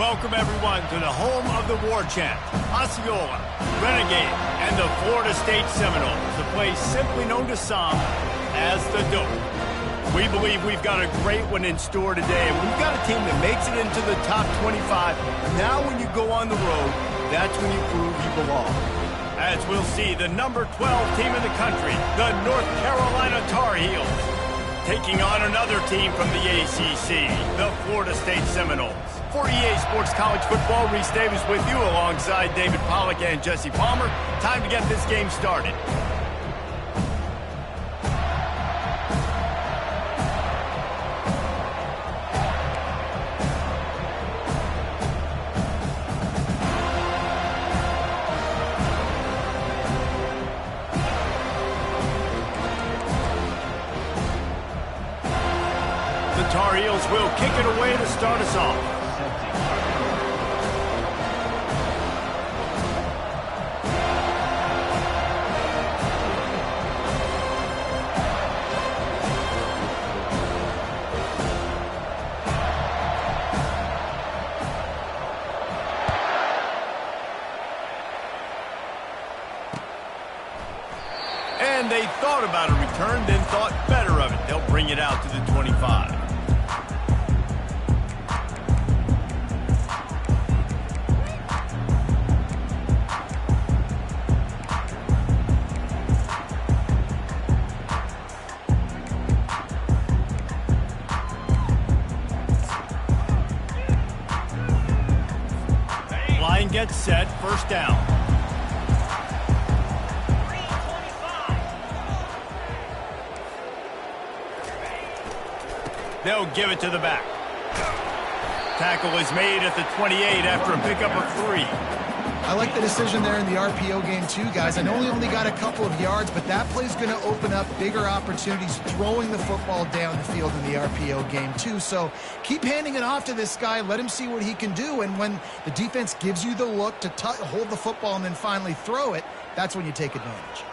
Welcome, everyone, to the home of the war chant, Osceola, Renegade, and the Florida State Seminoles, the place simply known to some as the Dope. We believe we've got a great one in store today, and we've got a team that makes it into the top 25. Now when you go on the road, that's when you prove you belong. As we'll see, the number 12 team in the country, the North Carolina Tar Heels, taking on another team from the ACC, the Florida State Seminoles. For EA Sports College Football, Reese Davis with you alongside David Pollack and Jesse Palmer. Time to get this game started. The Tar Heels will kick it away to start us off. And they thought about a return, then thought better of it. They'll bring it out to the 25. Line gets set, first down. They'll give it to the back. Tackle is made at the 28 after a pickup of 3. I like the decision there in the RPO game too, guys. I know he only got a couple of yards, but that play's going to open up bigger opportunities throwing the football down the field in the RPO game too. So keep handing it off to this guy. Let him see what he can do. And when the defense gives you the look to hold the football and then finally throw it, that's when you take advantage.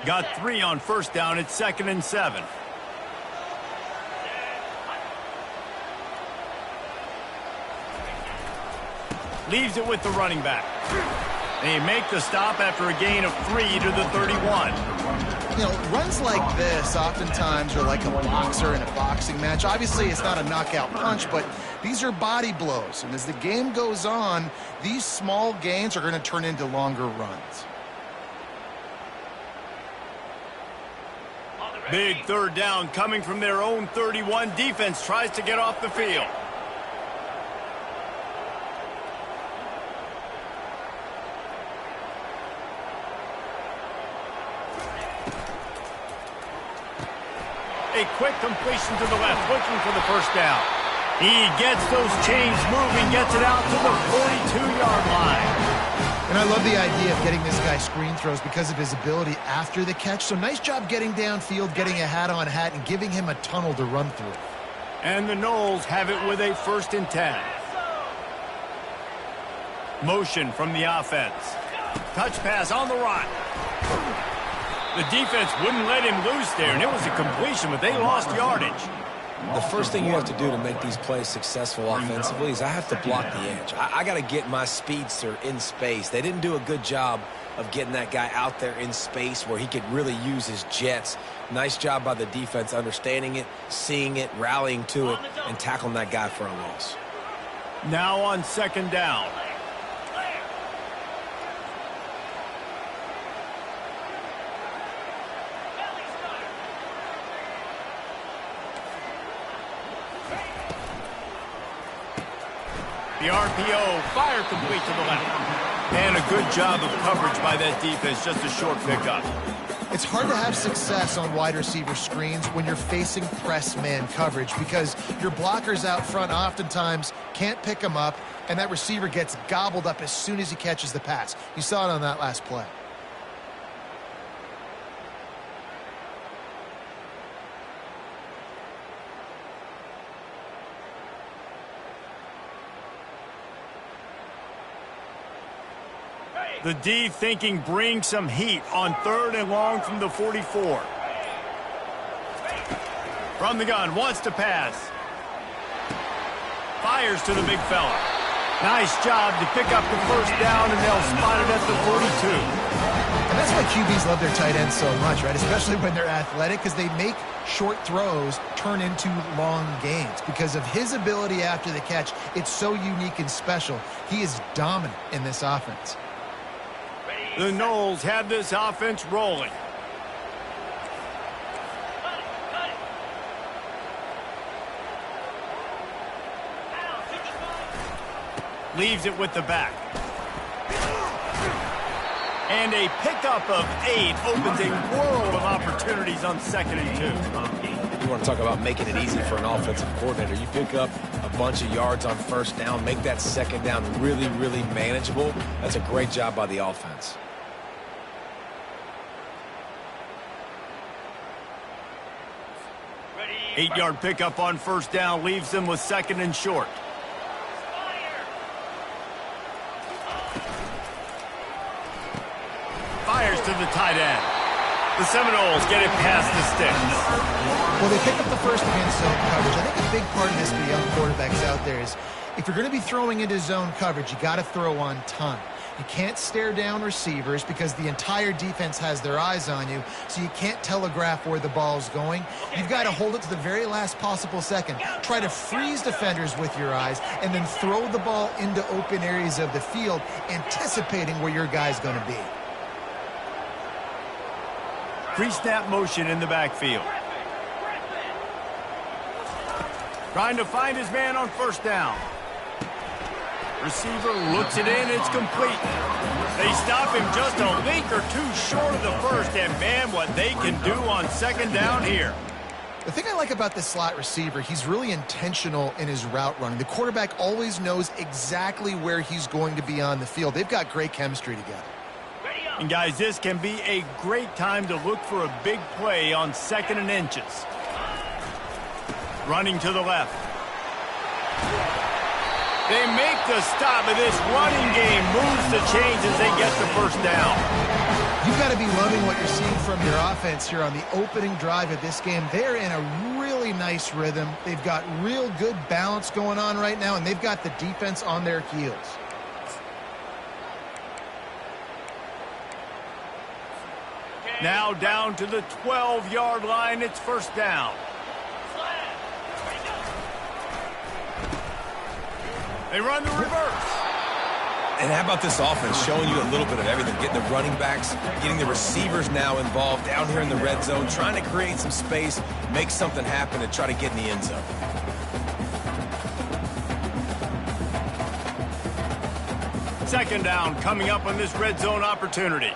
Got 3 on first down. It's 2nd and 7. Leaves it with the running back. They make the stop after a gain of 3 to the 31. You know, runs like this oftentimes are like a boxer in a boxing match. Obviously, it's not a knockout punch, but these are body blows. And as the game goes on, these small gains are going to turn into longer runs. Big 3rd down coming from their own 31. Defense tries to get off the field. A quick completion to the left, looking for the first down. He gets those chains moving, gets it out to the 42-yard line. And I love the idea of getting this guy screen throws because of his ability after the catch. So nice job getting downfield, getting a hat-on-hat, and giving him a tunnel to run through. And the Noles have it with a 1st and 10. Motion from the offense. Touch pass on the run. The defense wouldn't let him loose there, and it was a completion, but they lost yardage. The first thing you have to do to make these plays successful offensively is I have to block the edge. I got to get my speedster in space. They didn't do a good job of getting that guy out there in space where he could really use his jets. Nice job by the defense understanding it, seeing it, rallying to it, and tackling that guy for a loss. Now on 2nd down. The RPO, fire complete to the left. And a good job of coverage by that defense, just a short pickup. It's hard to have success on wide receiver screens when you're facing press man coverage because your blockers out front oftentimes can't pick them up, and that receiver gets gobbled up as soon as he catches the pass. You saw it on that last play. The D thinking bring some heat on 3rd and long from the 44. From the gun, wants to pass. Fires to the big fella. Nice job to pick up the first down, and they'll spot it at the 42. And that's why QBs love their tight ends so much, right? Especially when they're athletic, because they make short throws turn into long gains. Because of his ability after the catch, it's so unique and special. He is dominant in this offense. The Noles have this offense rolling. Leaves it with the back. And a pickup of 8 opens a world of opportunities on 2nd and 2. You want to talk about making it easy for an offensive coordinator. You pick up a bunch of yards on first down, make that second down really, really manageable. That's a great job by the offense. Ready. 8-yard pickup on first down leaves them with 2nd and short. Fires to the tight end. The Seminoles get it past the sticks. Well, they pick up the first against zone coverage. I think a big part of this for young quarterbacks out there is if you're going to be throwing into zone coverage, you got to throw on time. You can't stare down receivers because the entire defense has their eyes on you, so you can't telegraph where the ball's going. You've got to hold it to the very last possible second. Try to freeze defenders with your eyes and then throw the ball into open areas of the field, anticipating where your guy's going to be. Pre-snap motion in the backfield. Trying to find his man on first down. Receiver looks it in. It's complete. They stop him just a link or two short of the first. And, man, what they can do on 2nd down here. The thing I like about this slot receiver, he's really intentional in his route running. The quarterback always knows exactly where he's going to be on the field. They've got great chemistry together. And, guys, this can be a great time to look for a big play on 2nd and inches. Running to the left. They make the stop, and this running game moves the chains as they get the first down. You've got to be loving what you're seeing from your offense here on the opening drive of this game. They're in a really nice rhythm. They've got real good balance going on right now, and they've got the defense on their heels. Now down to the 12-yard line. It's first down. They run the reverse. And how about this offense showing you a little bit of everything, getting the running backs, getting the receivers now involved down here in the red zone, trying to create some space, make something happen, and try to get in the end zone. Second down coming up on this red zone opportunity.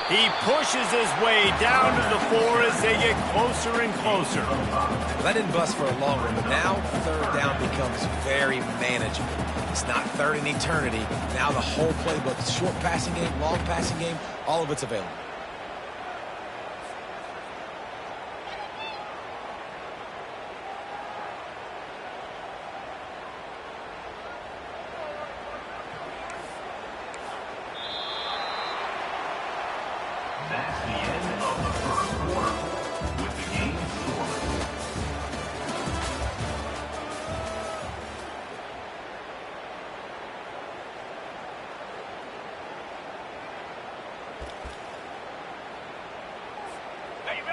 He pushes his way down to the 4 as they get closer and closer. Well, that didn't bust for a long one, but now 3rd down becomes very manageable. It's not 3rd in eternity. Now the whole playbook, short passing game, long passing game, all of it's available. That's the end of the first quarter with the game scored.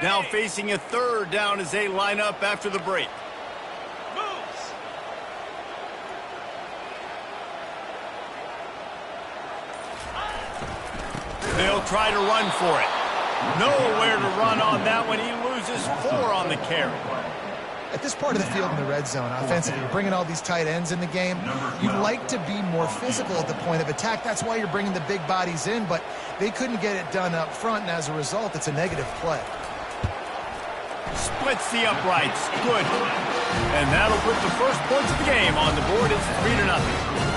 Now facing a 3rd down as they line up after the break. Moves. They'll try to run for it. Nowhere to run on that one. He loses 4 on the carry. At this part of the field in the red zone, offensively, you're bringing all these tight ends in the game. You'd like to be more physical at the point of attack. That's why you're bringing the big bodies in, but they couldn't get it done up front, and as a result, it's a negative play. Splits the uprights. Good. And that'll put the first points of the game on the board. It's 3-0.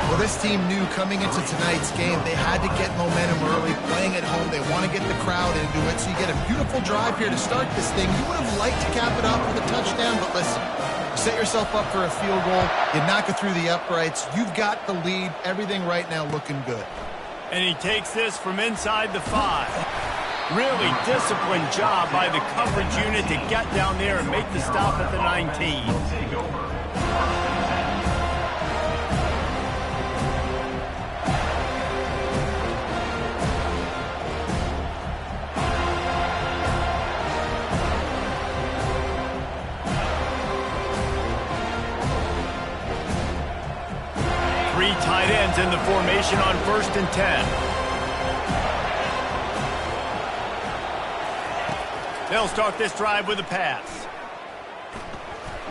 Well, this team knew coming into tonight's game they had to get momentum early, playing at home. They want to get the crowd into it, so you get a beautiful drive here to start this thing. You would have liked to cap it off with a touchdown, but listen, set yourself up for a field goal. You knock it through the uprights. You've got the lead. Everything right now looking good. And he takes this from inside the 5. Really disciplined job by the coverage unit to get down there and make the stop at the 19. 3 tight ends in the formation on 1st and 10. They'll start this drive with a pass.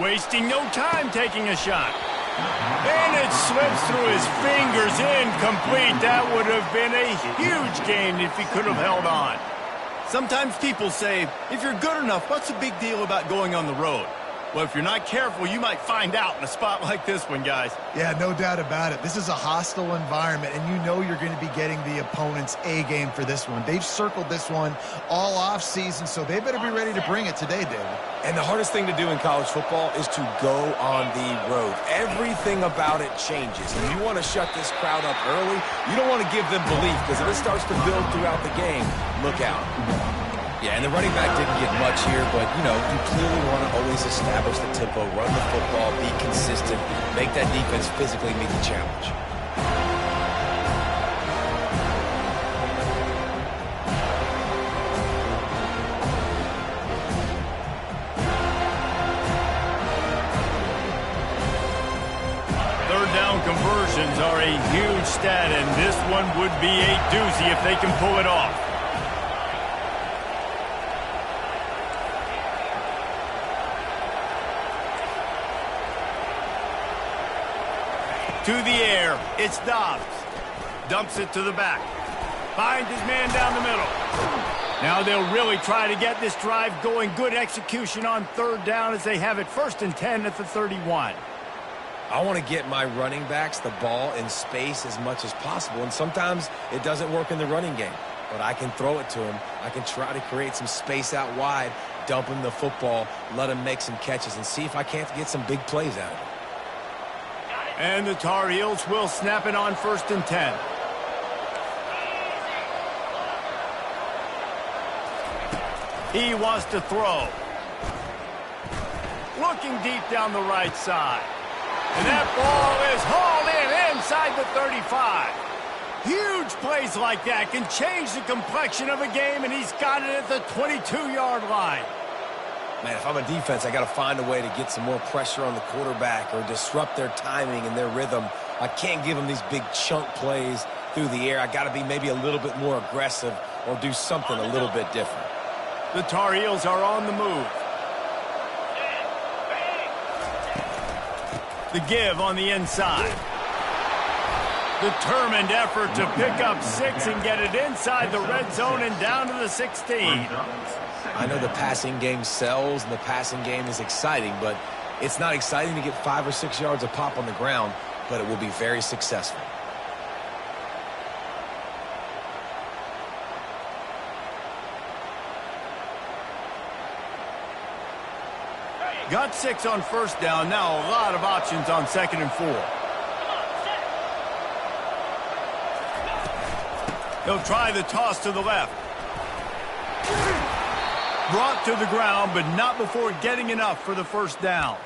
Wasting no time taking a shot. And it slips through his fingers, incomplete. That would have been a huge gain if he could have held on. Sometimes people say, if you're good enough, what's the big deal about going on the road? Well, if you're not careful, you might find out in a spot like this one, guys. Yeah, no doubt about it. This is a hostile environment, and you know you're going to be getting the opponent's A-game for this one. They've circled this one all off-season, so they better be ready to bring it today, David. And the hardest thing to do in college football is to go on the road. Everything about it changes. And you want to shut this crowd up early. You don't want to give them belief, because if it starts to build throughout the game, look out. Yeah, and the running back didn't get much here, but, you know, you clearly want to always establish the tempo, run the football, be consistent, make that defense physically meet the challenge. Third down conversions are a huge stat, and this one would be a doozy if they can pull it off. To the air, it's Dobbs. Dumps it to the back. Finds his man down the middle. Now they'll really try to get this drive going. Good execution on 3rd down as they have it 1st and 10 at the 31. I want to get my running backs the ball in space as much as possible, and sometimes it doesn't work in the running game. But I can throw it to him. I can try to create some space out wide, dump him the football, let him make some catches, and see if I can't get some big plays out of it. And the Tar Heels will snap it on 1st and 10. He wants to throw. Looking deep down the right side. And that ball is hauled in inside the 35. Huge plays like that can change the complexion of a game, and he's got it at the 22-yard line. Man, if I'm a defense, I got to find a way to get some more pressure on the quarterback or disrupt their timing and their rhythm. I can't give them these big chunk plays through the air. I got to be maybe a little bit more aggressive or do something a little bit different. The Tar Heels are on the move. The give on the inside. Determined effort to pick up 6 and get it inside the red zone and down to the 16. I know the passing game sells and the passing game is exciting, but it's not exciting to get 5 or 6 yards of pop on the ground, but it will be very successful. Got 6 on 1st down. Now a lot of options on 2nd and 4. He'll try the toss to the left. Brought to the ground, but not before getting enough for the 1st down.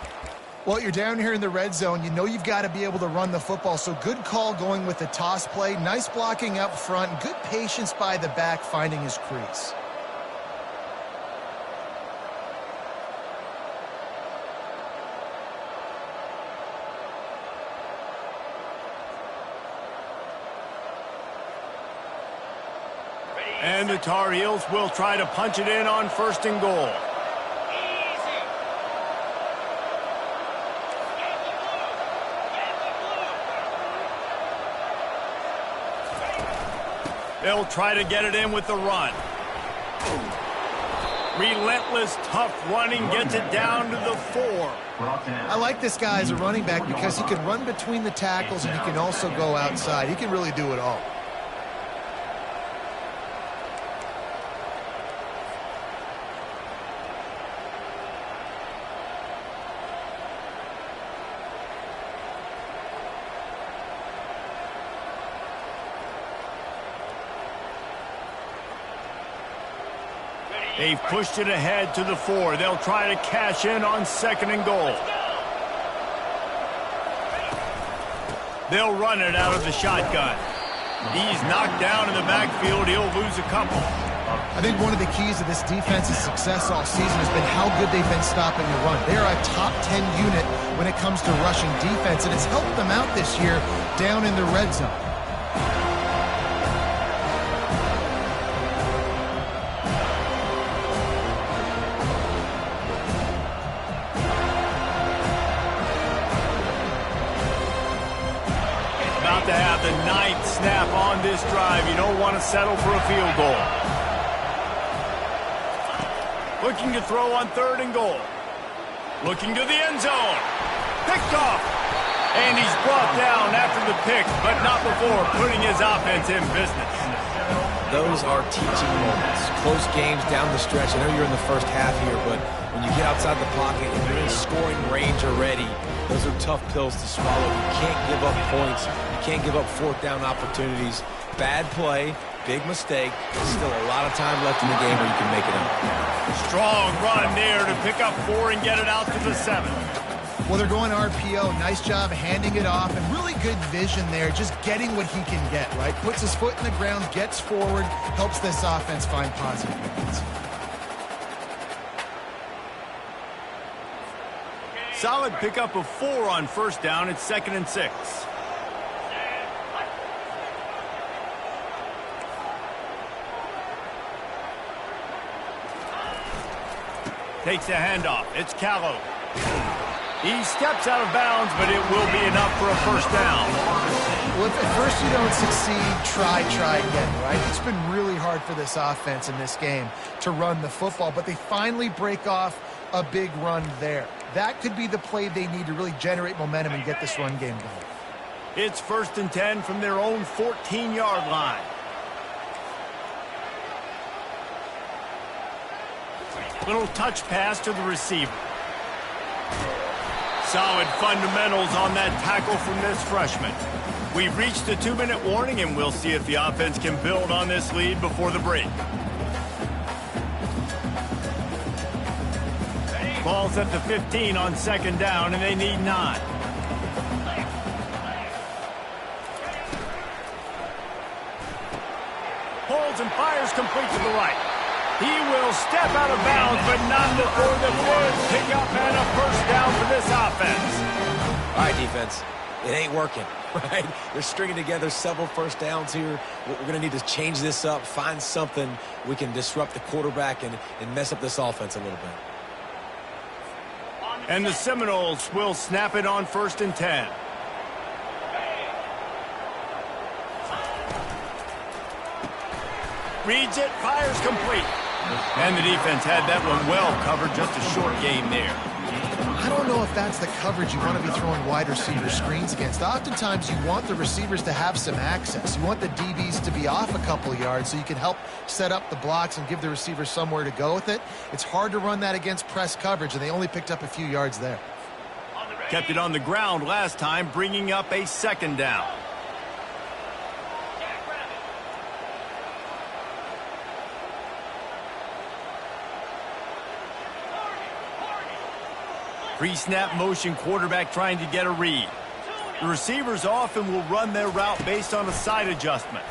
Well, you're down here in the red zone. You know you've got to be able to run the football, so good call going with the toss play. Nice blocking up front. Good patience by the back finding his crease. And the Tar Heels will try to punch it in on 1st and goal. They'll try to get it in with the run. Relentless, tough running gets it down to the 4. I like this guy as a running back because he can run between the tackles and he can also go outside. He can really do it all. They've pushed it ahead to the 4. They'll try to cash in on 2nd and goal. They'll run it out of the shotgun. He's knocked down in the backfield. He'll lose a couple. I think one of the keys to this defense's success all season has been how good they've been stopping the run. They are a top 10 unit when it comes to rushing defense, and it's helped them out this year down in the red zone. About to have the 9th snap on this drive. You don't want to settle for a field goal. Looking to throw on 3rd and goal. Looking to the end zone. Picked off. And he's brought down after the pick, but not before putting his offense in business. Those are teaching moments. Close games down the stretch. I know you're in the first half here, but when you get outside the pocket and you're in scoring range already, those are tough pills to swallow. You can't give up points. You can't give up 4th down opportunities. Bad play, big mistake. There's still a lot of time left in the game where you can make it up. Strong run there to pick up 4 and get it out to the 7. Well, they're going RPO. Nice job handing it off, and really good vision there, just getting what he can get, right? Puts his foot in the ground, gets forward, helps this offense find positive points. Solid pickup of 4 on 1st down. It's 2nd and 6. Takes the handoff. It's Callow. He steps out of bounds, but it will be enough for a 1st down. Well, if at first you don't succeed, try again, right? It's been really hard for this offense in this game to run the football, but they finally break off a big run there. That could be the play they need to really generate momentum and get this run game going. It's 1st and 10 from their own 14-yard line. Little touch pass to the receiver. Solid fundamentals on that tackle from this freshman. We've reached the 2-minute warning, and we'll see if the offense can build on this lead before the break. Ball's at the 15 on 2nd down, and they need 9. Holds and fires complete to the right. He will step out of bounds, but not before the Bears pick up and a 1st down for this offense. All right, defense. It ain't working, right? They're stringing together several 1st downs here. We're going to need to change this up, find something we can disrupt the quarterback and mess up this offense a little bit. And the Seminoles will snap it on 1st and 10. Reads it, fires complete. And the defense had that one well covered, just a short game there. I don't know if that's the coverage you want to be throwing wide receiver screens against. Oftentimes you want the receivers to have some access. You want the DBs to be off a couple yards so you can help set up the blocks and give the receivers somewhere to go with it. It's hard to run that against press coverage, and they only picked up a few yards there. Kept it on the ground last time, bringing up a 2nd down. Pre-snap motion quarterback trying to get a read. The receivers often will run their route based on a side adjustment.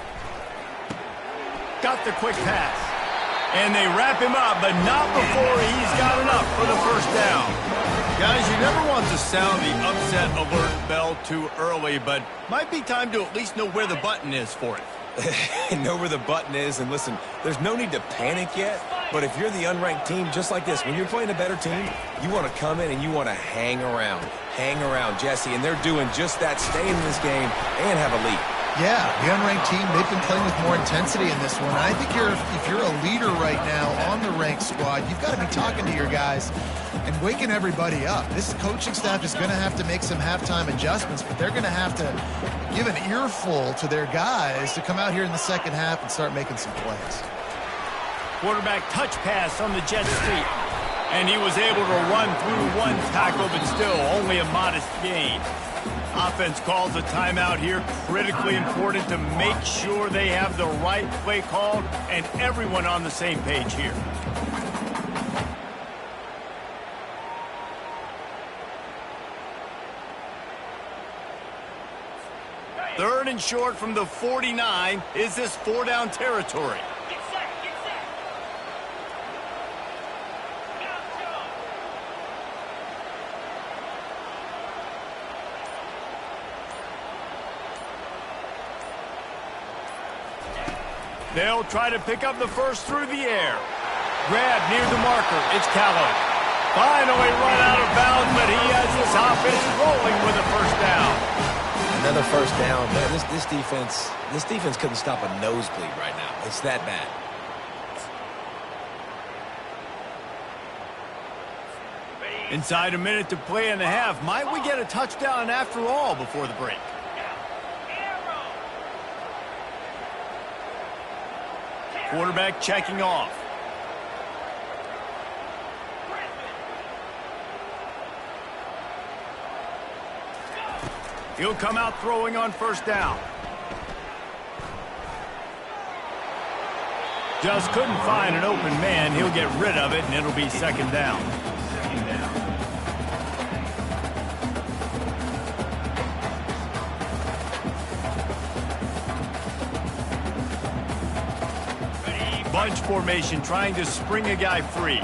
Got the quick pass. And they wrap him up, but not before he's got enough for the 1st down. Guys, you never want to sound the upset alert bell too early, but might be time to at least know where the button is for it. Know where the button is, and listen, there's no need to panic yet, but if you're the unranked team, just like this, when you're playing a better team, you want to come in and you want to hang around, Jesse, and they're doing just that, stay in this game and have a lead. Yeah, the unranked team, they've been playing with more intensity in this one. I think if you're a leader right now on the ranked squad, you've got to be talking to your guys and waking everybody up. This coaching staff is going to have to make some halftime adjustments, but they're going to have to give an earful to their guys to come out here in the 2nd half and start making some plays. Quarterback touch pass on the jet sweep. And he was able to run through one tackle, but still only a modest gain. Offense calls a timeout here. Critically important to make sure they have the right play called and everyone on the same page here. 3rd and short from the 49. Is this 4-down territory? Get set, get set. They'll try to pick up the first through the air. Grab near the marker. It's Callow. Finally run out of bounds, but he has this offense rolling with a first down. Another first down. Man, this defense couldn't stop a nosebleed right now. It's that bad. Inside a minute to play in the half. Might we get a touchdown after all before the break? Quarterback checking off. He'll come out throwing on first down. Just couldn't find an open man. He'll get rid of it, and it'll be second down. Bunch formation, trying to spring a guy free.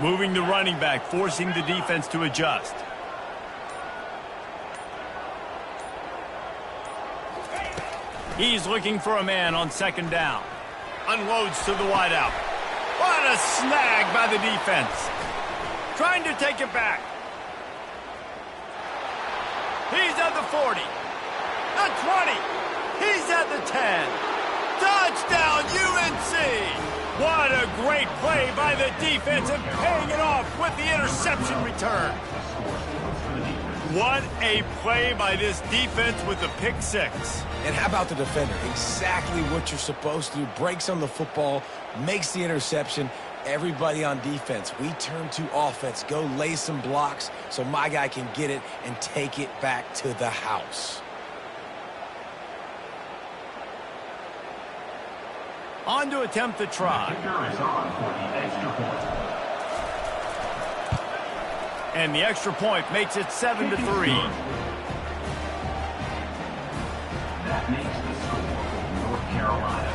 Moving the running back, forcing the defense to adjust. He's looking for a man on second down. Unloads to the wideout. What a snag by the defense. Trying to take it back. He's at the 40. The 20. He's at the 10. Touchdown, UNC! What a great play by the defense and paying it off with the interception return. What a play by this defense with the pick six. And how about the defender? Exactly what you're supposed to do. Breaks on the football, makes the interception. Everybody on defense, we turn to offense. Go lay some blocks so my guy can get it and take it back to the house. On to attempt the try. And the extra point makes it 7-3. That makes the score for North Carolina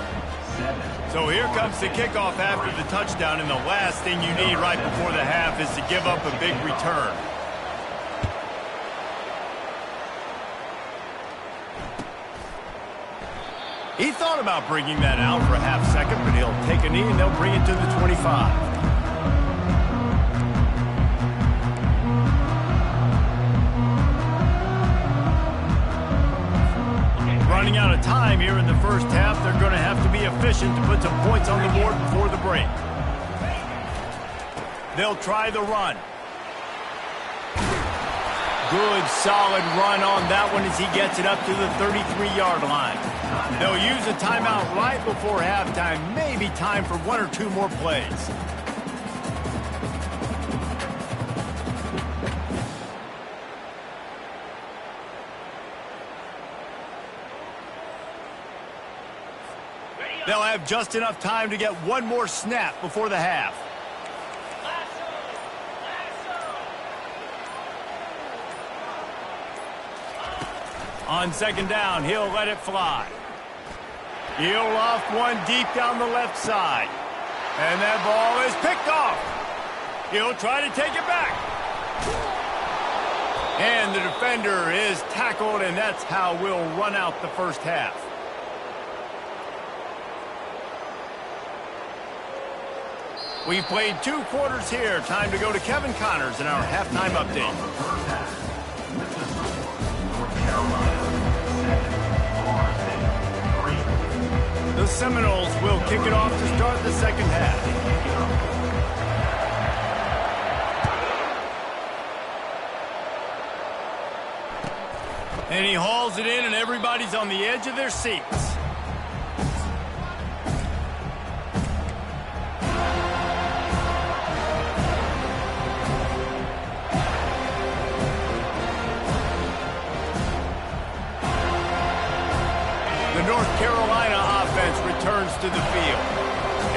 7. So here comes the kickoff after the touchdown, and the last thing you need right before the half is to give up a big return. He thought about bringing that out for a half second, but he'll take a knee and they'll bring it to the 25. Running out of time here in the first half. They're going to have to be efficient to put some points on the board before the break. They'll try the run. Good, solid run on that one as he gets it up to the 33-yard line. They'll use a timeout right before halftime. Maybe time for one or two more plays. They'll have just enough time to get one more snap before the half. On second down, he'll let it fly. He'll loft one deep down the left side. And that ball is picked off. He'll try to take it back. And the defender is tackled, and that's how we'll run out the first half. We've played 2 quarters here. Time to go to Kevin Connors in our halftime update. The Seminoles will kick it off to start the second half. And he hauls it in, and everybody's on the edge of their seats. North Carolina offense returns to the field.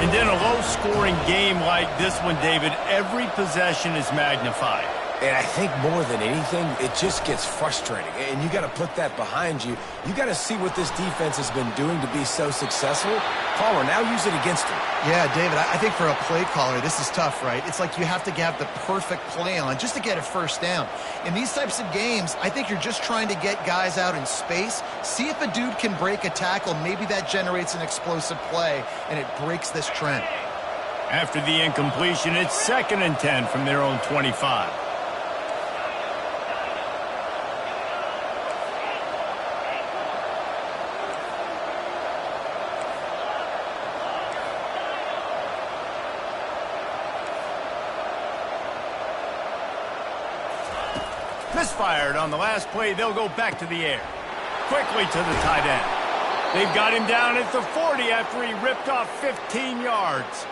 And in a low-scoring game like this one, David, every possession is magnified. And I think more than anything, it just gets frustrating. And you got to put that behind you. You got to see what this defense has been doing to be so successful. Caller, now use it against them. Yeah, David, I think for a play caller, this is tough, right? It's like you have to have the perfect play on just to get a first down. In these types of games, I think you're just trying to get guys out in space, see if a dude can break a tackle. Maybe that generates an explosive play, and it breaks this trend. After the incompletion, it's 2nd and 10 from their own 25. Misfired on the last play. They'll go back to the air. Quickly to the tight end. They've got him down at the 40 after he ripped off 15 yards.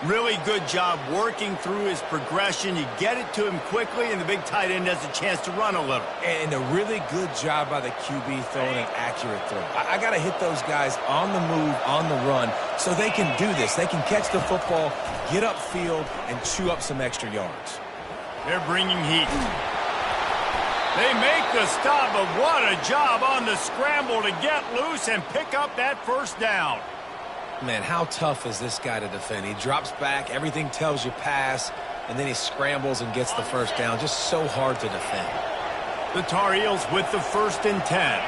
Really good job working through his progression. You get it to him quickly, and the big tight end has a chance to run a little. And a really good job by the QB throwing an accurate throw. I got to hit those guys on the move, on the run, so they can do this. They can catch the football, get upfield, and chew up some extra yards. They're bringing heat. They make the stop, but what a job on the scramble to get loose and pick up that first down. Man, how tough is this guy to defend? He drops back, everything tells you pass, and then he scrambles and gets the first down. Just so hard to defend. The Tar Heels with the 1st and 10.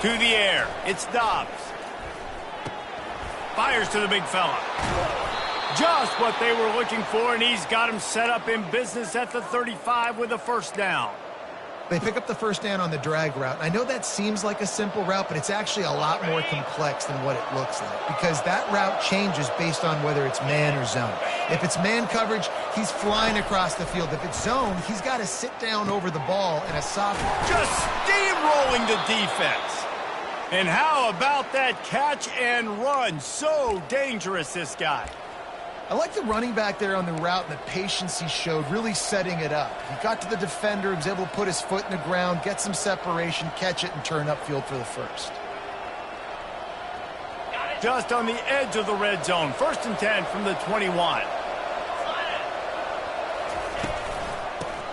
To the air, it's Dobbs. Fires to the big fella. Just what they were looking for, and he's got him set up in business at the 35 with a first down. They pick up the first down on the drag route. I know that seems like a simple route, but it's actually a lot more complex than what it looks like, because that route changes based on whether it's man or zone. If it's man coverage, he's flying across the field. If it's zone, he's got to sit down over the ball in a soft... Just steamrolling the defense. And how about that catch and run? So dangerous, this guy. I like the running back there on the route and the patience he showed, really setting it up. He got to the defender, he was able to put his foot in the ground, get some separation, catch it, and turn upfield for the first. Just on the edge of the red zone. 1st and 10 from the 21.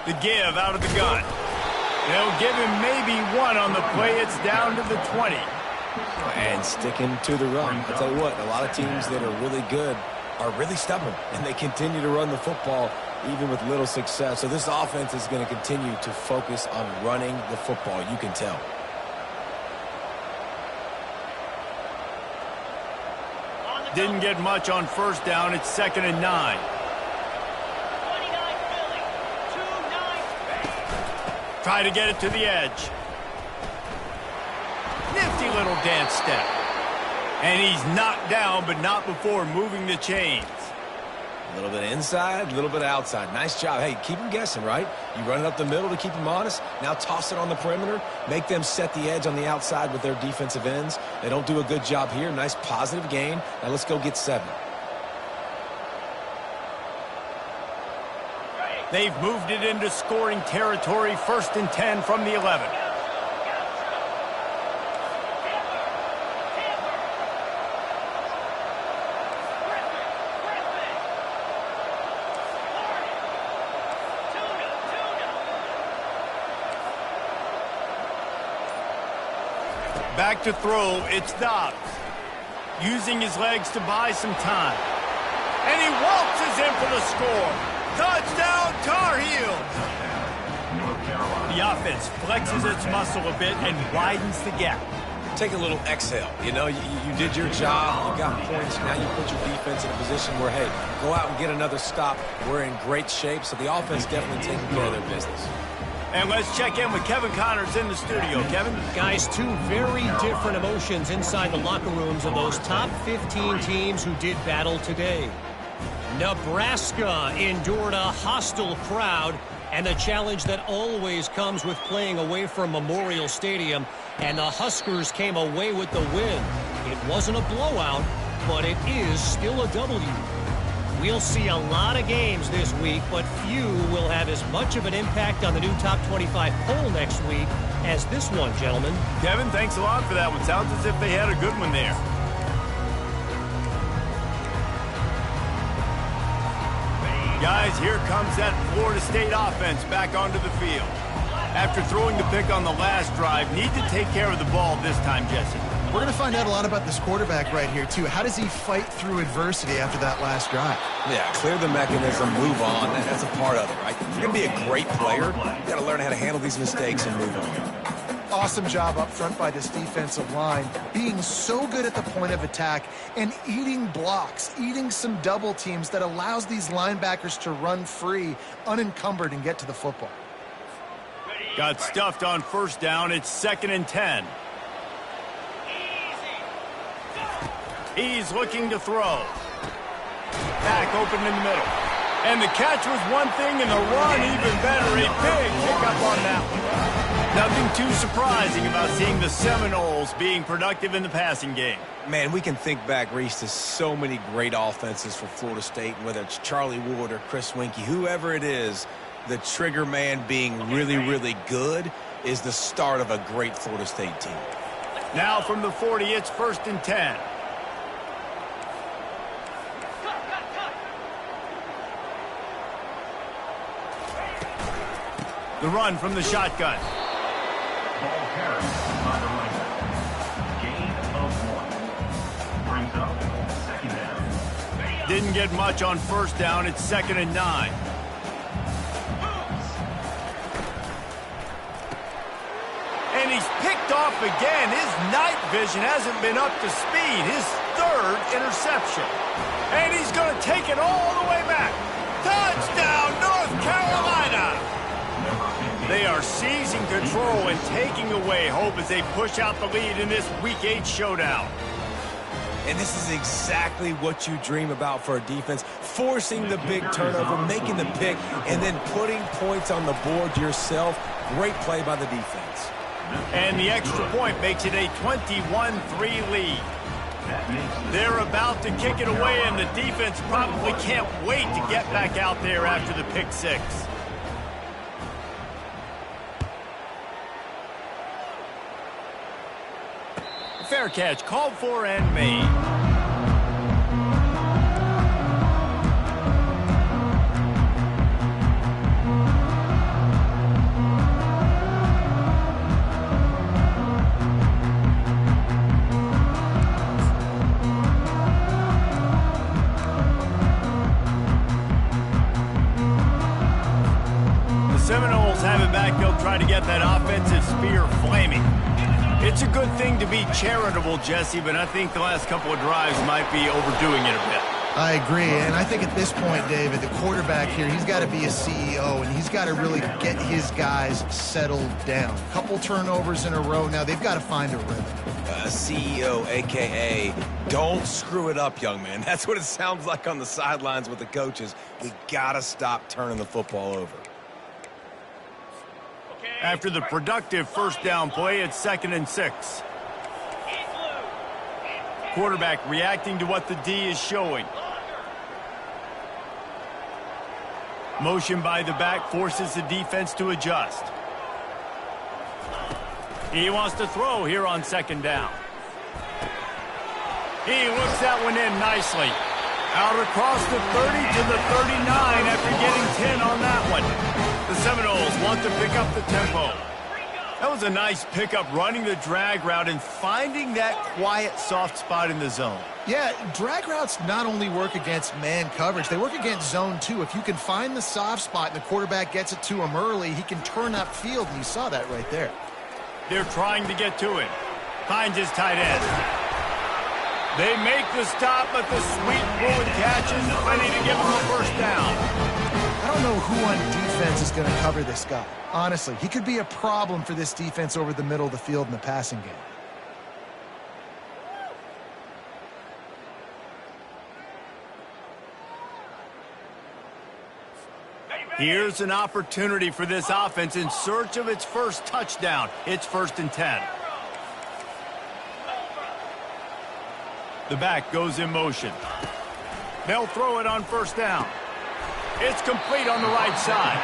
The give out of the gun. They'll give him maybe one on the play. It's down to the 20. And sticking to the run. I'll tell you what, a lot of teams that are really good are really stubborn, and they continue to run the football even with little success. So this offense is going to continue to focus on running the football. You can tell. Didn't get much on first down. It's 2nd and 9. Try to get it to the edge. Nifty little dance step. And he's knocked down, but not before moving the chains. A little bit inside, a little bit outside. Nice job. Hey, keep them guessing, right? You run it up the middle to keep them honest. Now toss it on the perimeter. Make them set the edge on the outside with their defensive ends. They don't do a good job here. Nice positive gain. Now let's go get 7. They've moved it into scoring territory. 1st and 10 from the 11. Back to throw, it's Dobbs. Using his legs to buy some time. And he waltzes in for the score. Touchdown, Tar Heels! The offense flexes its muscle a bit and widens the gap. Take a little exhale. You know, you did your job. You got points. Now you put your defense in a position where, hey, go out and get another stop. We're in great shape, so the offense definitely taking care of their business. And let's check in with Kevin Connors in the studio. Kevin? Guys, 2 very different emotions inside the locker rooms of those top 15 teams who did battle today. Nebraska endured a hostile crowd and the challenge that always comes with playing away from Memorial Stadium, and the Huskers came away with the win. It wasn't a blowout, but it is still a W. We'll see a lot of games this week, but few will have as much of an impact on the new top 25 poll next week as this one, gentlemen. Kevin, thanks a lot for that one. Sounds as if they had a good one there. Guys, here comes that Florida State offense back onto the field. After throwing the pick on the last drive, need to take care of the ball this time, Jesse. We're going to find out a lot about this quarterback right here, too. How does he fight through adversity after that last drive? Yeah, clear the mechanism, move on. That's a part of it, right? If you're going to be a great player, you got to learn how to handle these mistakes and move on. Awesome job up front by this defensive line, being so good at the point of attack and eating blocks, eating some double teams that allows these linebackers to run free, unencumbered, and get to the football. Got stuffed on first down. It's 2nd and 10. He's looking to throw. Back open in the middle. And the catch was one thing, and the run even better. A big pickup on that one. Nothing too surprising about seeing the Seminoles being productive in the passing game. Man, we can think back, Reese, to so many great offenses for Florida State, whether it's Charlie Ward or Chris Winkie, whoever it is, the trigger man being really, really good is the start of a great Florida State team. Now from the 40, it's 1st and 10. The run from the shotgun. Ball carried by the running back. Gain of 1. Brings up 2nd down. Didn't get much on first down. It's 2nd and 9. And he's picked off again. His night vision hasn't been up to speed. His 3rd interception. And he's going to take it all the way back. Touchdown, North Carolina! They are seizing control and taking away hope as they push out the lead in this Week 8 showdown. And this is exactly what you dream about for a defense, forcing the big turnover, making the pick, and then putting points on the board yourself. Great play by the defense. And the extra point makes it a 21-3 lead. They're about to kick it away, and the defense probably can't wait to get back out there after the pick six. Fair catch, called for and made. The Seminoles have it back. They'll try to get that offensive spear flaming. It's a good thing to be charitable, Jesse, but I think the last couple of drives might be overdoing it a bit. I agree, and I think at this point, David, the quarterback here, he's got to be a CEO, and he's got to really get his guys settled down. A couple turnovers in a row. Now, they've got to find a rhythm. CEO, a.k.a. don't screw it up, young man. That's what it sounds like on the sidelines with the coaches. We got to stop turning the football over. After the productive first down play, it's 2nd and 6. Quarterback reacting to what the D is showing. Motion by the back forces the defense to adjust. He wants to throw here on 2nd down. He looks that one in nicely. Out across the 30 to the 39 after getting 10 on that one. The Seminoles want to pick up the tempo. That was a nice pickup, running the drag route and finding that quiet, soft spot in the zone. Yeah, drag routes not only work against man coverage, they work against zone too. If you can find the soft spot and the quarterback gets it to him early, he can turn upfield, and you saw that right there. They're trying to get to it. Finds his tight end. They make the stop, but the sweet bullet catch is plenty to give him a first down. I don't know who on defense is going to cover this guy. Honestly, he could be a problem for this defense over the middle of the field in the passing game. Here's an opportunity for this offense in search of its first touchdown. It's 1st and 10. The back goes in motion. They'll throw it on first down. It's complete on the right side.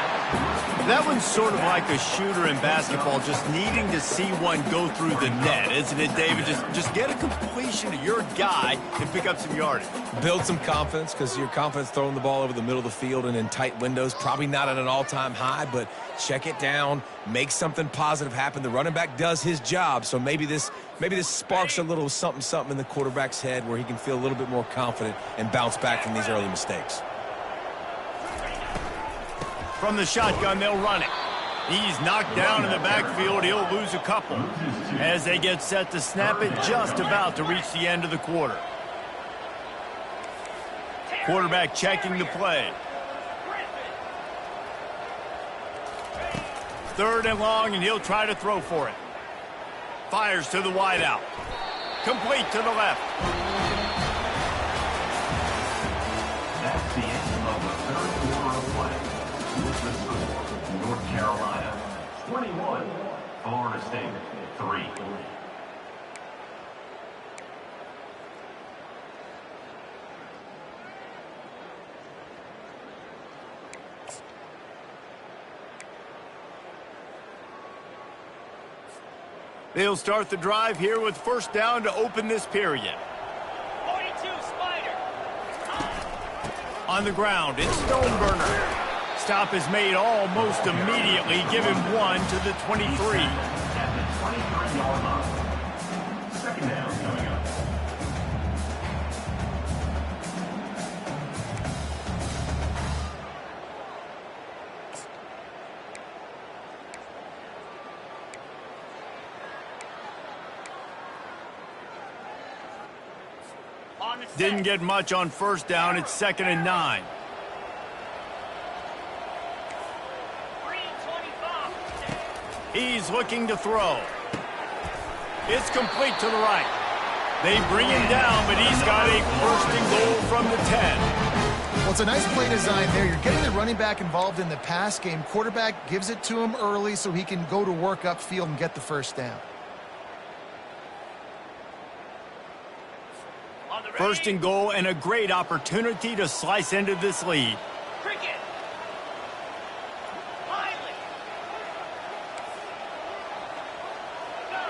That one's sort of like a shooter in basketball, just needing to see one go through the net, isn't it, David? Just get a completion to your guy and pick up some yardage. Build some confidence, because your confidence throwing the ball over the middle of the field and in tight windows, probably not at an all-time high, but check it down, make something positive happen. The running back does his job, so maybe this sparks a little something in the quarterback's head where he can feel a little bit more confident and bounce back from these early mistakes. From the shotgun, they'll run it. He's knocked down in the backfield. He'll lose a couple as they get set to snap it, just about to reach the end of the quarter. Quarterback checking the play. 3rd and long, and he'll try to throw for it. Fires to the wideout. Complete to the left. That's the end of the 3rd quarter of play. With the score, North Carolina 21, Florida State 3. They'll start the drive here with first down to open this period. 42, Spider. On the ground, it's Stoneburner. Stop is made almost immediately. Give him 1 to the 23. At the 23-yard line. 2nd down coming up. Didn't get much on first down. It's 2nd and 9. He's looking to throw. It's complete to the right. They bring him down, but he's got a 1st and goal from the 10. Well, it's a nice play design there. You're getting the running back involved in the pass game. Quarterback gives it to him early so he can go to work upfield and get the first down. 1st and goal, and a great opportunity to slice into this lead.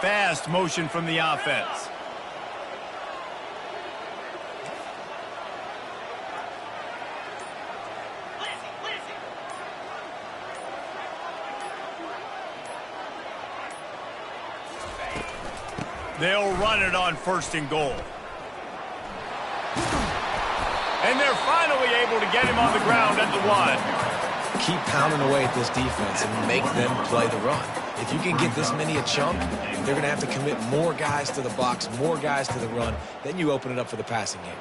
Fast motion from the offense. They'll run it on 1st and goal. And they're finally able to get him on the ground at the 1. Keep pounding away at this defense and make them play the run. If you can get this many a chunk, they're going to have to commit more guys to the box, more guys to the run. Then you open it up for the passing game.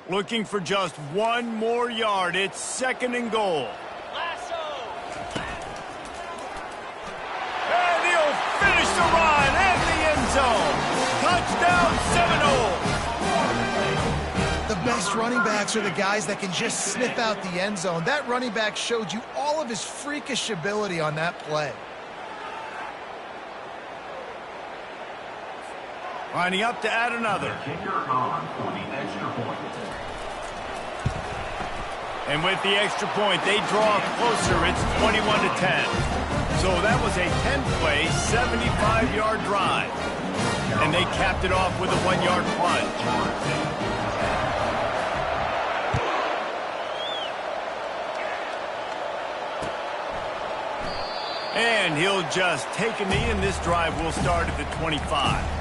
Looking for just 1 more yard. It's 2nd and goal. And he'll finish the run at the end zone. Touchdown Seminole. The best running backs are the guys that can just sniff out the end zone. That running back showed you all of his freakish ability on that play. Lining up to add another. Kicker on for the extra point. And with the extra point, they draw closer. It's 21-10. So that was a 10-play, 75-yard drive. And they capped it off with a 1-yard plunge. And he'll just take a knee, and this drive will start at the 25.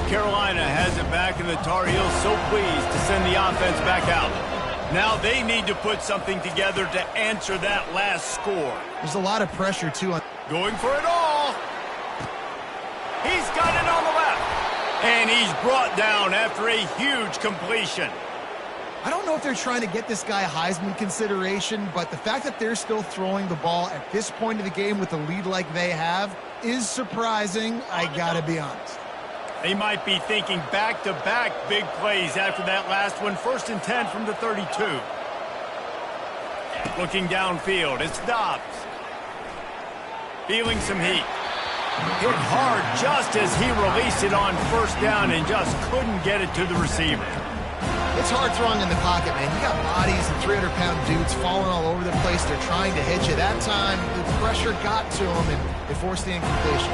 Carolina has it back, and the Tar Heels so pleased to send the offense back out. Now they need to put something together to answer that last score. There's a lot of pressure, too. Going for it all. He's got it on the left. And he's brought down after a huge completion. I don't know if they're trying to get this guy Heisman consideration, but the fact that they're still throwing the ball at this point of the game with a lead like they have is surprising, I gotta be honest. They might be thinking back-to-back big plays after that last one. 1st and 10 from the 32. Looking downfield, it's Dobbs. Feeling some heat. Hit hard just as he released it on 1st down and just couldn't get it to the receiver. It's hard throwing in the pocket, man. You got bodies and 300-pound dudes falling all over the place. They're trying to hit you. That time, the pressure got to them, and they forced the incompletion.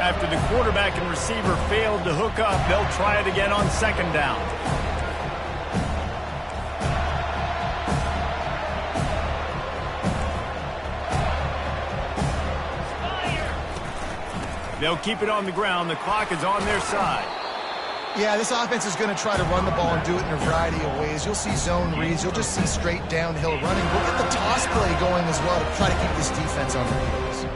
After the quarterback and receiver failed to hook up, they'll try it again on 2nd down. They'll keep it on the ground. The clock is on their side. Yeah, this offense is going to try to run the ball and do it in a variety of ways. You'll see zone reads. You'll just see straight downhill running. We'll get the toss play going as well to try to keep this defense on their heels.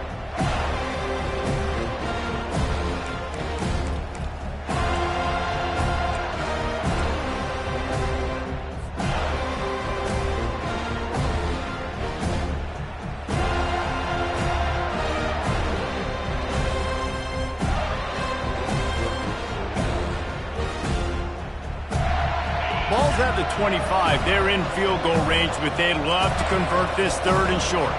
Ball's at the 25. They're in field goal range, but they'd love to convert this 3rd and short.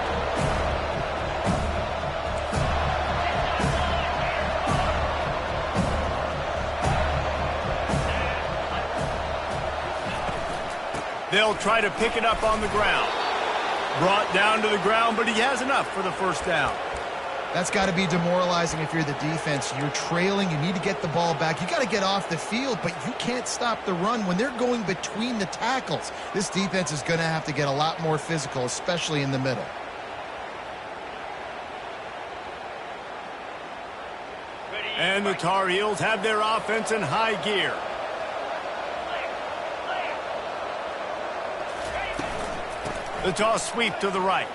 They'll try to pick it up on the ground. Brought down to the ground, but he has enough for the 1st down. That's got to be demoralizing if you're the defense. You're trailing. You need to get the ball back. You got to get off the field, but you can't stop the run. When they're going between the tackles, this defense is going to have to get a lot more physical, especially in the middle. And the Tar Heels have their offense in high gear. The toss sweep to the right.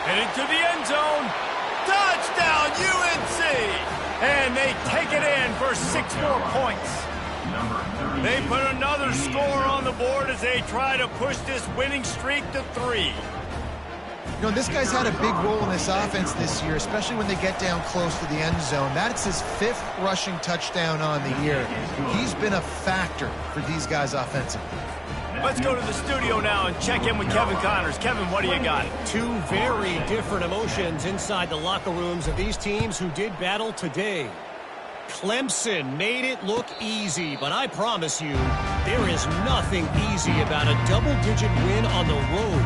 Headed to the end zone. Touchdown, UNC! And they take it in for 6 more points. They put another score on the board as they try to push this winning streak to 3. You know, this guy's had a big role in this offense this year, especially when they get down close to the end zone. That's his 5th rushing touchdown on the year. He's been a factor for these guys offensively. Let's go to the studio now and check in with Kevin Connors. Kevin, what do you got? 2 very different emotions inside the locker rooms of these teams who did battle today. Clemson made it look easy, but I promise you, there is nothing easy about a double-digit win on the road.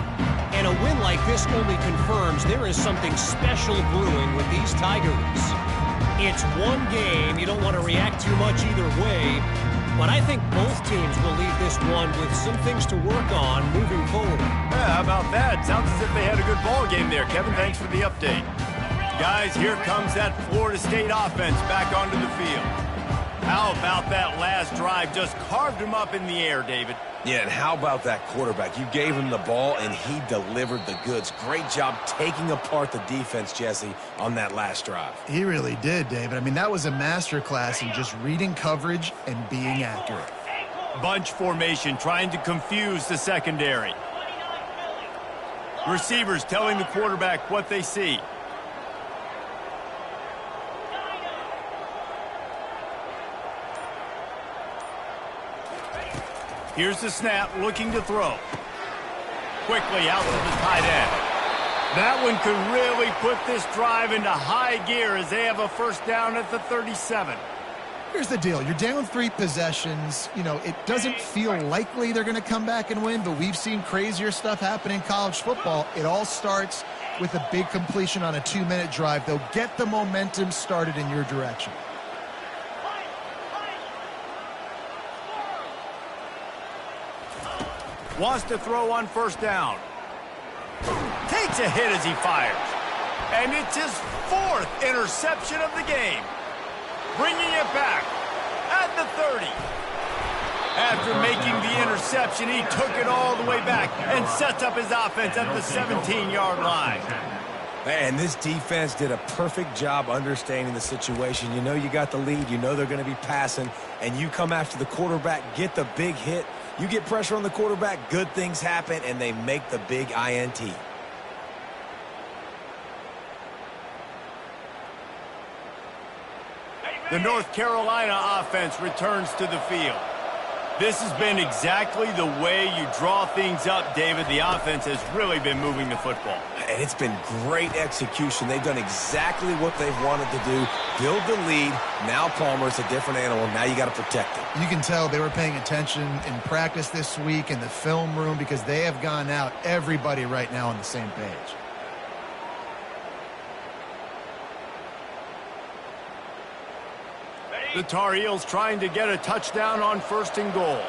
And a win like this only confirms there is something special brewing with these Tigers. It's one game. You don't want to react too much either way. But I think both teams will leave this one with some things to work on moving forward. Yeah, how about that? Sounds as if they had a good ball game there. Kevin, thanks for the update. Guys, here comes that Florida State offense back onto the field. How about that last drive? Just carved him up in the air, David. Yeah, and how about that quarterback? You gave him the ball, and he delivered the goods. Great job taking apart the defense, Jesse, on that last drive. He really did, David. I mean, that was a masterclass in just reading coverage and being accurate. Bunch formation, trying to confuse the secondary. Receivers telling the quarterback what they see. Here's the snap, looking to throw. Quickly out to the tight end. That one could really put this drive into high gear as they have a first down at the 37. Here's the deal. You're down 3 possessions. You know, it doesn't feel likely they're going to come back and win, but we've seen crazier stuff happen in college football. It all starts with a big completion on a 2-minute drive. They'll get the momentum started in your direction. Wants to throw on first down. Takes a hit as he fires. And it's his 4th interception of the game. Bringing it back at the 30. After making the interception, he took it all the way back and sets up his offense at the 17-yard line. Man, this defense did a perfect job understanding the situation. You know you got the lead. You know they're going to be passing. And you come after the quarterback, get the big hit. You get pressure on the quarterback, good things happen, and they make the big INT. The North Carolina offense returns to the field. This has been exactly the way you draw things up, David. The offense has really been moving the football. And it's been great execution. They've done exactly what they've wanted to do. Build the lead. Now Palmer's a different animal. Now you got to protect him. You can tell they were paying attention in practice this week in the film room because they have gone out, everybody right now on the same page. The Tar Heels trying to get a touchdown on 1st and goal.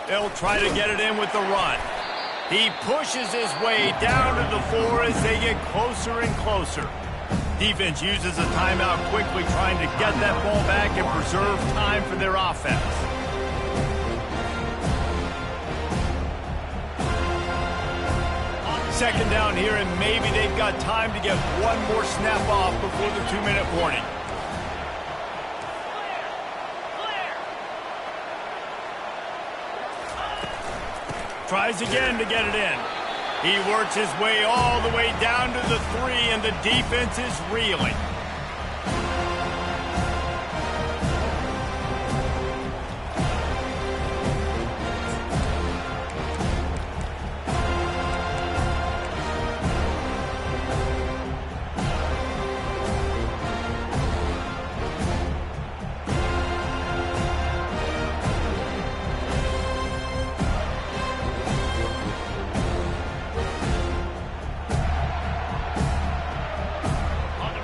They'll try to get it in with the run. He pushes his way down to the 4 as they get closer and closer. Defense uses a timeout quickly, trying to get that ball back and preserve time for their offense. Second down here, and maybe they've got time to get one more snap off before the 2-minute warning. Tries again to get it in. He works his way all the way down to the 3, and the defense is reeling.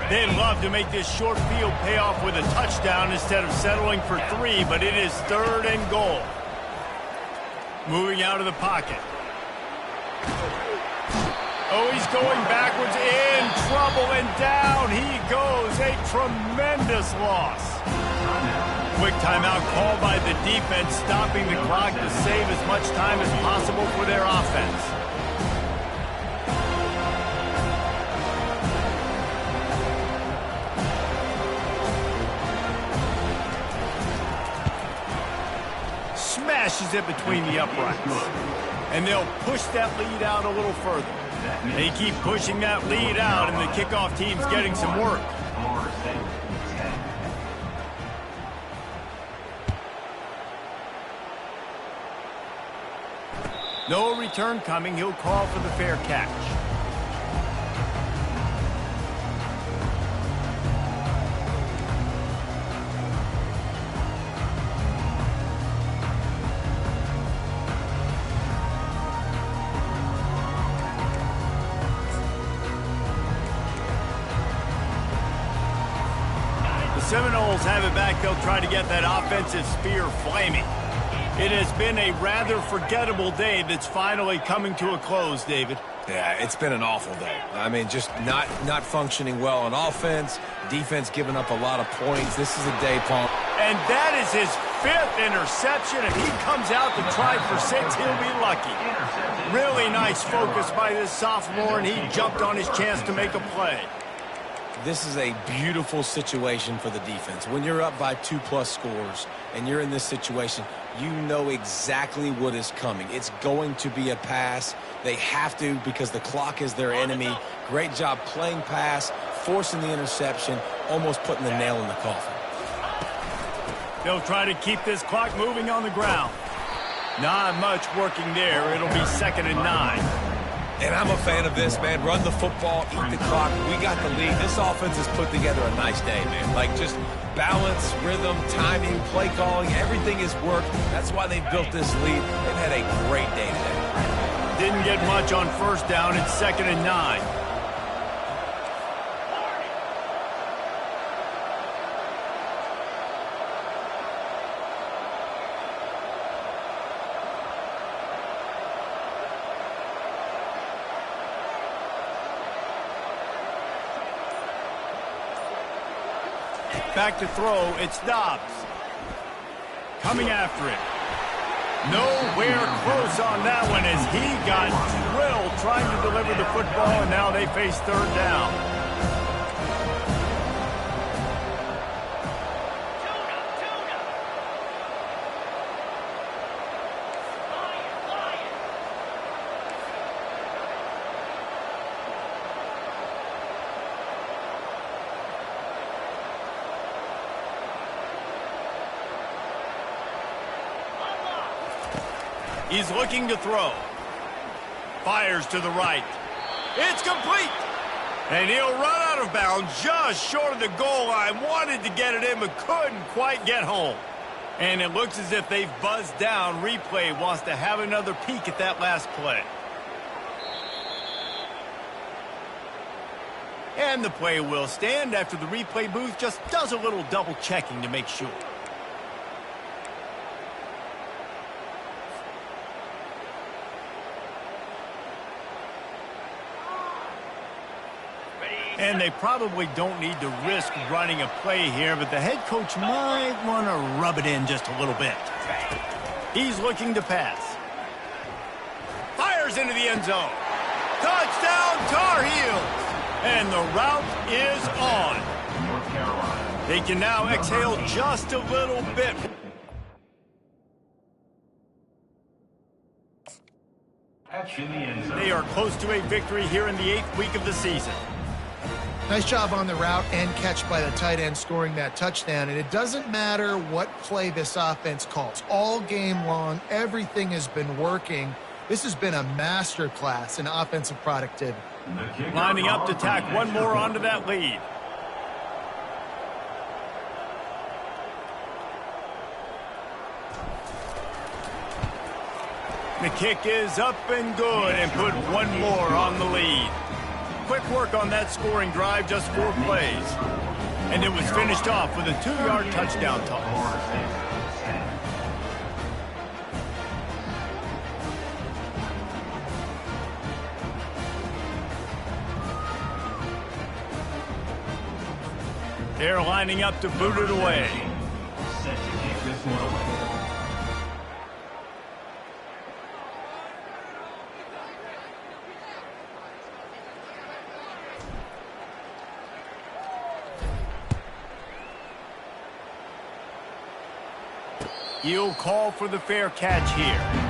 They'd love to make this short field pay off with a touchdown instead of settling for 3, but it is 3rd and goal. Moving out of the pocket. Oh, he's going backwards, in trouble, and down he goes. A tremendous loss. Quick timeout called by the defense, stopping the clock to save as much time as possible for their offense. Smashes it between the uprights. And they'll push that lead out a little further. They keep pushing that lead out, and the kickoff team's getting some work. No return coming. He'll call for the fair catch. Seminoles have it back. They'll try to get that offensive spear flaming. It has been a rather forgettable day that's finally coming to a close, David. Yeah, it's been an awful day. I mean, just not functioning well on offense. Defense giving up a lot of points. This is a day, Paul. And that is his 5th interception. If he comes out to try for 6, he'll be lucky. Really nice focus by this sophomore, and he jumped on his chance to make a play. This is a beautiful situation for the defense. When you're up by 2+ scores and you're in this situation, you know exactly what is coming. It's going to be a pass. They have to because the clock is their enemy. Great job playing pass, forcing the interception, almost putting the nail in the coffin. They'll try to keep this clock moving on the ground. Not much working there. It'll be 2nd and 9. And I'm a fan of this, man. Run the football, eat the clock. We got the lead. This offense has put together a nice day, man. Like, just balance, rhythm, timing, play calling, everything has worked. That's why they built this lead. They've had a great day today. Didn't get much on 1st down. It's 2nd and 9. Back to throw, it's Dobbs. Coming after it. Nowhere close on that one as he got drilled trying to deliver the football, and now they face 3rd down. He's looking to throw. Fires to the right. It's complete. And he'll run out of bounds just short of the goal line. Wanted to get it in, but couldn't quite get home. And it looks as if they've buzzed down. Replay wants to have another peek at that last play. And the play will stand after the replay booth just does a little double checking to make sure. And they probably don't need to risk running a play here, but the head coach might want to rub it in just a little bit. He's looking to pass. Fires into the end zone. Touchdown, Tar Heels! And the route is on. They can now exhale just a little bit. They are close to a victory here in the 8th week of the season. Nice job on the route and catch by the tight end scoring that touchdown. And it doesn't matter what play this offense calls. All game long, everything has been working. This has been a master class in offensive productivity. Lining up to tack one more onto that lead. The kick is up and good and put one more on the lead. Quick work on that scoring drive, just 4 plays. And it was finished off with a 2-yard touchdown toss. They're lining up to boot it away. Set to kick this one away. He'll call for the fair catch here.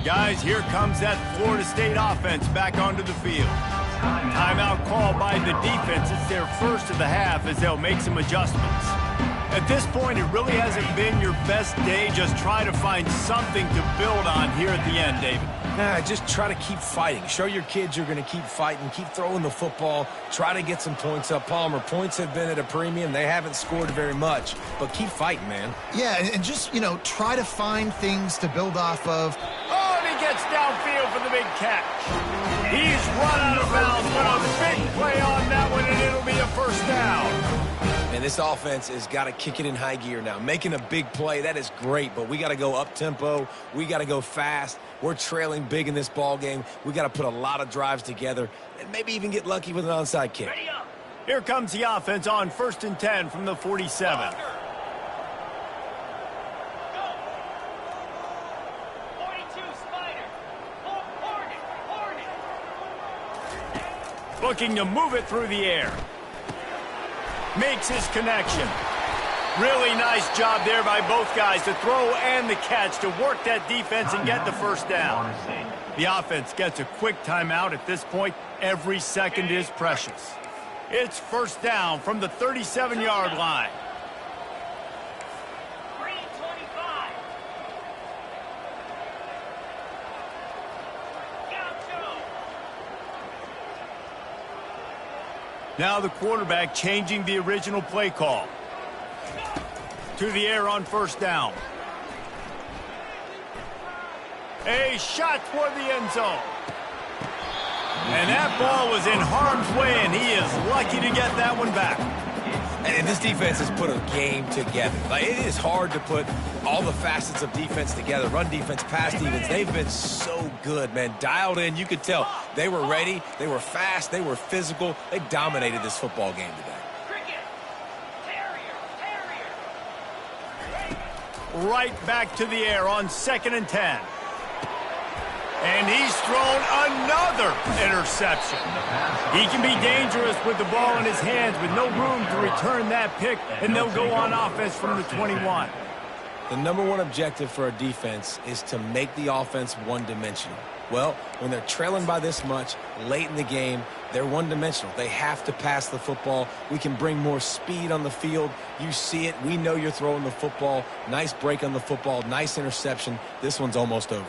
Guys, here comes that Florida State offense back onto the field. Timeout call by the defense. It's their first of the half as they'll make some adjustments. At this point, it really hasn't been your best day. Just try to find something to build on here at the end, David. Just try to keep fighting. Show your kids you're going to keep fighting. Keep throwing the football. Try to get some points up. Palmer, points have been at a premium. They haven't scored very much, but keep fighting, man. Yeah, and just, try to find things to build off of. Oh, and he gets downfield for the big catch. He's run out of bounds, but a big play on that one, and it'll be a first down. And this offense has got to kick it in high gear now. Making a big play, that is great, but we got to go up-tempo. We got to go fast. We're trailing big in this ball game. We got to put a lot of drives together and maybe even get lucky with an onside kick. Here comes the offense on 1st and 10 from the 47. Looking to move it through the air. Makes his connection. Really nice job there by both guys to throw and the catch to work that defense and get the first down. The offense gets a quick timeout at this point. Every second is precious. It's first down from the 37-yard line. Now the quarterback changing the original play call. To the air on first down. A shot toward the end zone. And that ball was in harm's way, and he is lucky to get that one back. And this defense has put a game together. Like, it is hard to put all the facets of defense together. Run defense, pass defense. They've been so good, man. Dialed in. You could tell they were ready. They were fast. They were physical. They dominated this football game today. Right back to the air on 2nd and 10. And he's thrown another interception. He can be dangerous with the ball in his hands with no room to return that pick, and they'll go on offense from the 21. The number one objective for a defense is to make the offense one-dimensional. Well, when they're trailing by this much late in the game, they're one-dimensional. They have to pass the football. We can bring more speed on the field. You see it. We know you're throwing the football. Nice break on the football. Nice interception. This one's almost over.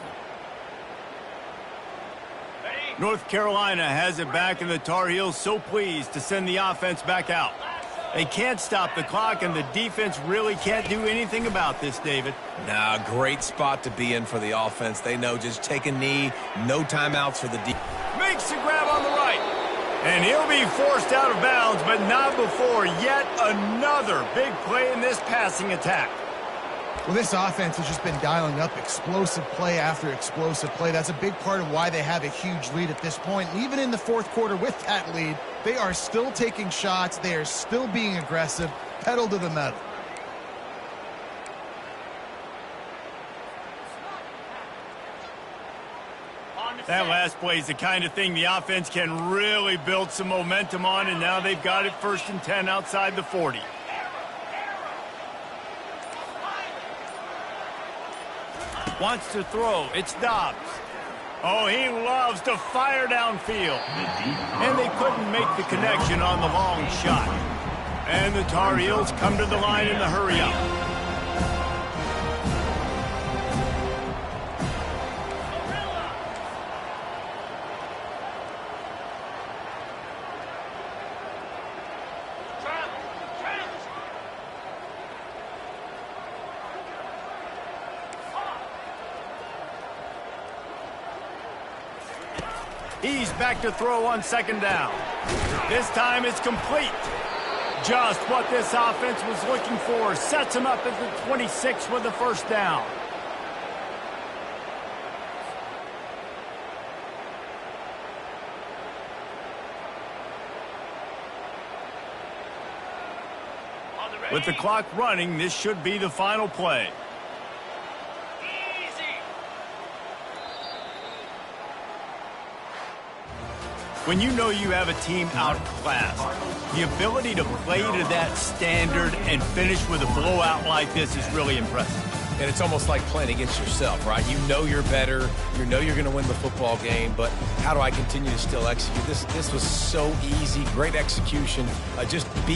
North Carolina has it back, and the Tar Heels so pleased to send the offense back out. They can't stop the clock, and the defense really can't do anything about this, David. Nah, great spot to be in for the offense. They know just take a knee, no timeouts for the defense. Makes the grab on the right. And he'll be forced out of bounds, but not before yet another big play in this passing attack. Well, this offense has just been dialing up explosive play after explosive play. That's a big part of why they have a huge lead at this point. And even in the fourth quarter with that lead, they are still taking shots. They are still being aggressive, pedal to the metal. That last play is the kind of thing the offense can really build some momentum on, and now they've got it 1st and 10 outside the 40. Wants to throw. It's Dobbs. Oh, he loves to fire downfield. And they couldn't make the connection on the long shot. And the Tar Heels come to the line in the hurry-up. He's back to throw on 2nd down. This time it's complete. Just what this offense was looking for. Sets him up at the 26 with the 1st down. With the clock running, this should be the final play. When you know you have a team outclassed, the ability to play to that standard and finish with a blowout like this is really impressive. And it's almost like playing against yourself, right? You know you're better. You know you're going to win the football game, but how do I continue to still execute? This was so easy. Great execution. Just beat